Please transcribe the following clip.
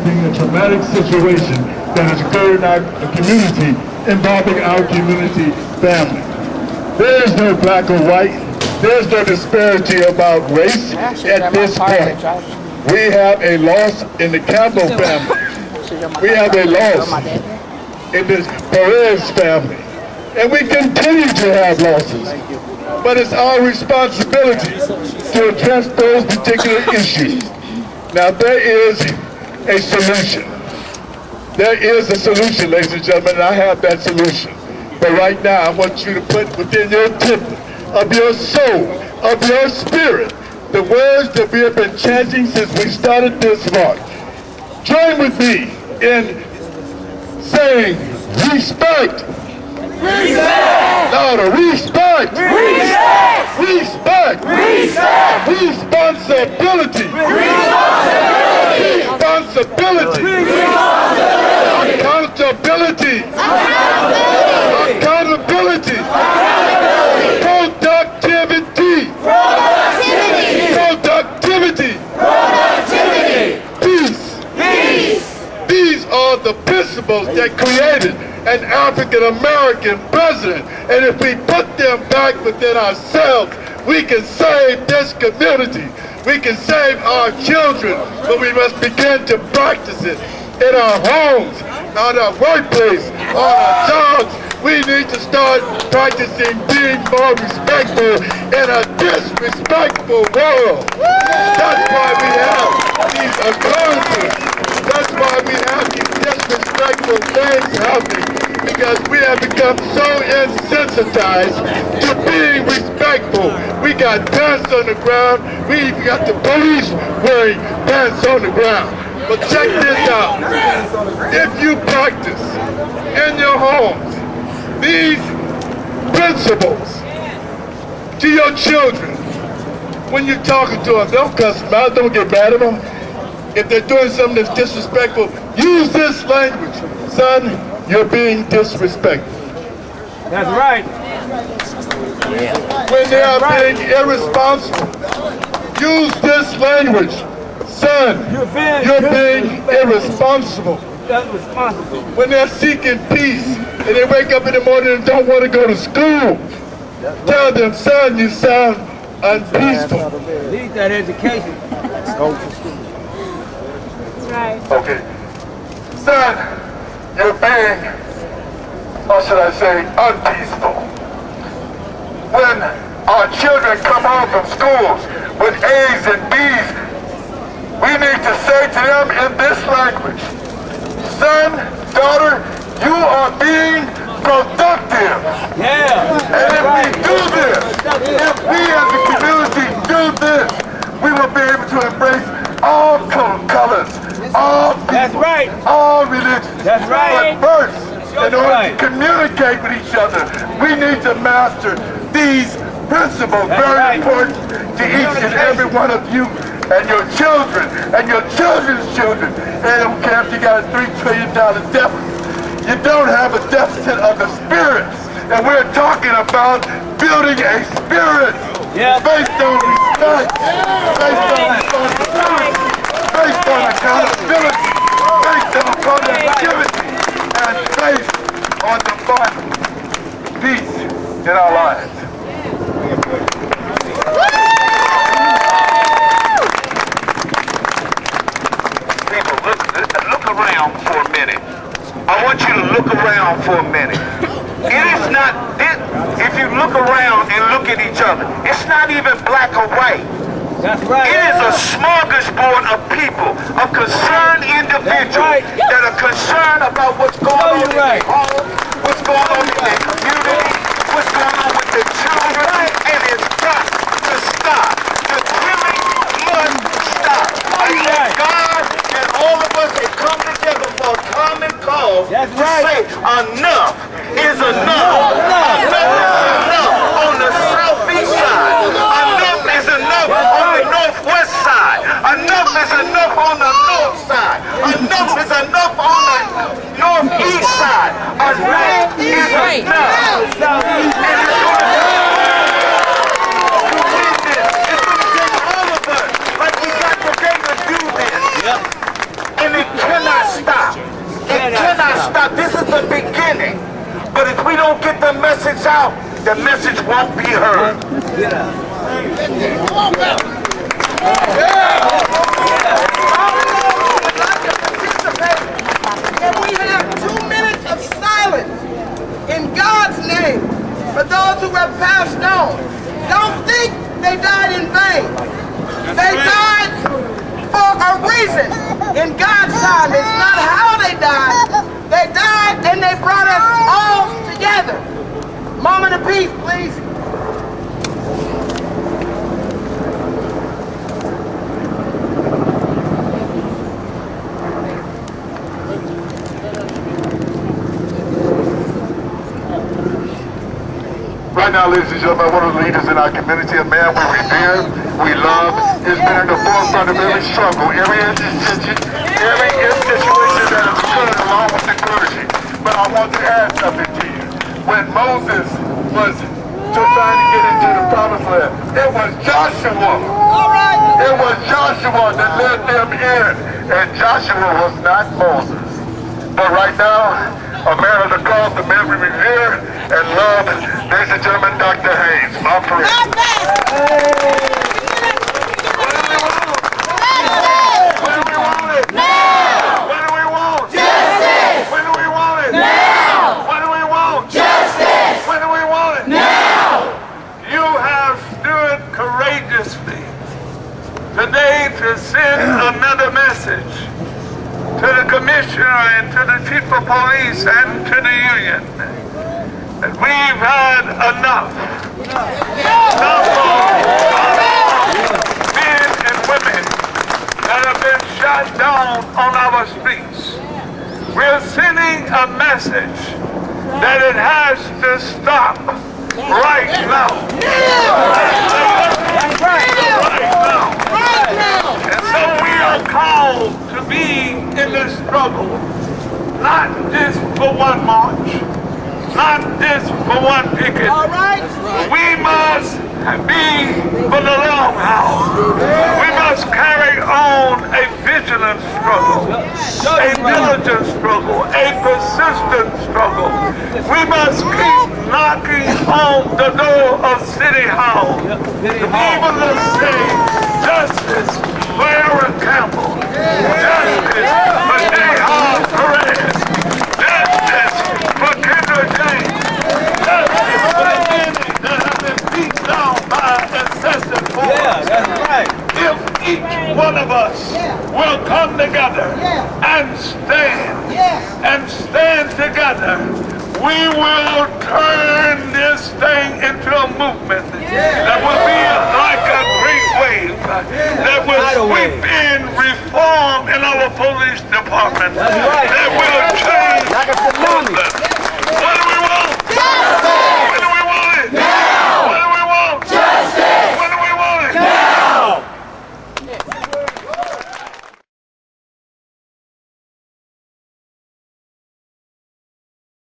documenting a traumatic situation that has occurred in our community involving our community family. There is no black or white. There's no disparity about race at this point. We have a loss in the Campbell family. We have a loss in the Perez family. And we continue to have losses. But it's our responsibility to address those particular issues. Now there is a solution. There is a solution, ladies and gentlemen, and I have that solution. But right now, I want you to put within your temple of your soul, of your spirit, the words that we have been chanting since we started this march. Join with me in saying, respect. Respect. Louder. Respect. Respect. Respect. Respect. Responsibility. Responsibility. Responsibility. Responsibility. Accountability. Accountability. Accountability. Accountability. Productivity. Productivity. Productivity. Productivity. Peace. Peace. These are the principles that created an African-American president. And if we put them back within ourselves, we can save this community. We can save our children, but we must begin to practice it in our homes, on our workplace, on our jobs. We need to start practicing being more respectful in a disrespectful world. That's why we have these occurrences. That's why we have these disrespectful things happening, because we have become so insensitized to being respectful. We got pants on the ground. We even got the police wearing pants on the ground. But check this out. If you practice in your homes these principles to your children, when you're talking to them, don't cuss them out, don't get mad at them. If they're doing something that's disrespectful, use this language. Son, you're being disrespectful. That's right. When they are being irresponsible, use this language. Son, you're being irresponsible. That's responsible. When they're seeking peace and they wake up in the morning and don't want to go to school, tell them, son, you sound unpeaceful. Need that education. Go to school. Right. Okay. Son, you're being, or should I say, unpeaceful. When our children come home from schools with A's and B's, we need to say to them in this language, son, daughter, you are being productive. Yeah. And if we do this, if we as a community do this, we will be able to embrace all colors, all people, That's right. all religions. That's right. But first, in order to communicate with each other, we need to master these principles, very important to each and every one of you and your children and your children's children. And I don't care if you got a $3 trillion deficit. You don't have a deficit of the spirit. And we're talking about building a spirit based on respect, based on responsibility, based on accountability, based on productivity, and based on the fun, peace in our lives. People, look around for a minute. I want you to look around for a minute. It is not, if you look around and look at each other, it's not even black or white. That's right. It is a smorgasbord of people, of concerned individuals that are concerned about what's going on in their home, what's going on in their community, what's going on with their children, and it's got to stop. The killing must stop. I thank God that all of us have come together for a common cause to say enough is enough. Enough is enough on the southeast side. Enough is enough on the northwest side. Enough is enough on the north side. Enough is enough on the northeast side. Enough is enough. And it's going to take all of us, like we got today, to do this. And it cannot stop. This is the beginning. But if we don't get the message out, the message won't be heard. Can we have 2 minutes of silence in God's name for those who have passed on? Don't think they died in vain. They died for a reason. In God's time, it's not how they died. They died and they brought us all together. Moment of peace, please. Right now, ladies and gentlemen, one of the leaders in our community, a man we revere, we love, has been in the forefront of every struggle, every situation that has occurred along with the clergy. But I want to add something to you. When Moses was trying to get into the promised land, it was Joshua. It was Joshua that led them in, and Joshua was not Moses. But right now, a man of the cause, the man we revere and love, ladies and gentlemen, Dr. Haynes, my friend. What do we want it? Now! What do we want? Justice! When do we want it? Now! What do we want? Justice! When do we want it? Now! You have stood courageously today to send another message to the commissioner and to the chief of police and to the union that we've had enough. Enough of men and women that have been shot down on our streets. We're sending a message that it has to stop right now. Right now. And so we are called to be in this struggle, not just for one march, not just for one picket. All right. We must be for the long haul. We must carry on a vigilant struggle, a diligent struggle, a persistent struggle. We must keep knocking on the door of City Hall. Even to say justice for Aaron Cambell, justice for J.R. Perez, justice for Kendra James, justice for the men that have been beat down by excessive force. Yeah, that's right. If each one of us will come together and stand together, we will turn this thing into a movement that will be like a great wave that will sweep in reform in our police department, that will change